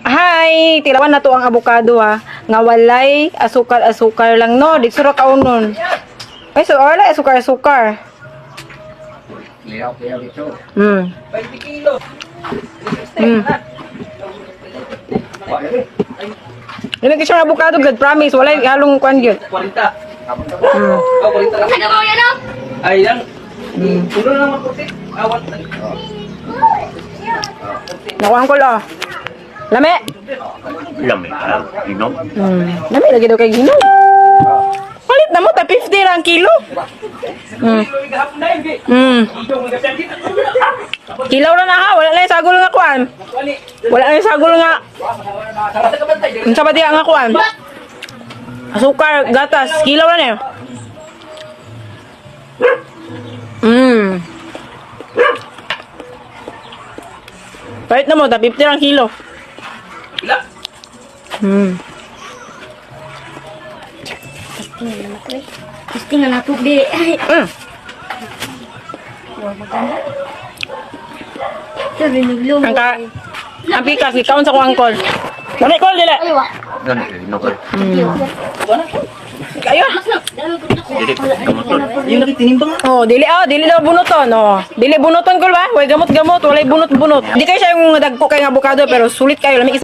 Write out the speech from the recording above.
Hi, tilawan na to ang avocado ha. Nga walay asukar lang no. Di sura kaunon. Ay, so wala asukar. Lihaw dito. 20 kilo. Dili kasi ang avocado, God promise, walay halong kwan gyud. 40. Oh, 40 lang. Ano ba yan? Ay, yan. Puno na naman puti. Awan. Nakuha ko lo. Lami. Lami. Inom. Lami lagi daw kay Gino. Palit na mo ta 50 lang kilo. Kilaw na ha, wala na yung sagol nga kuan. Wala na yung sagol nga. Unsa ba diya nga kuan? Asukar, gatas, kilaw na niya. Palit na mo ta 50 lang kilo. Ila. Gusto nga nato di. Ay, sabi naglumay. Ang pikas, ikaw sa kuang kol. Dali kol, dili. Ay, wa. Gani, inom. Ayo. Dili, kamuton. Yung nakitinimbang. Oh, dili daw bunuton. Oh, dili bunuton kol ba? Way gamot-gamot, walay bunot-bunot. Di kay siya yung dagko kay nga avocado pero sulit kayo lami.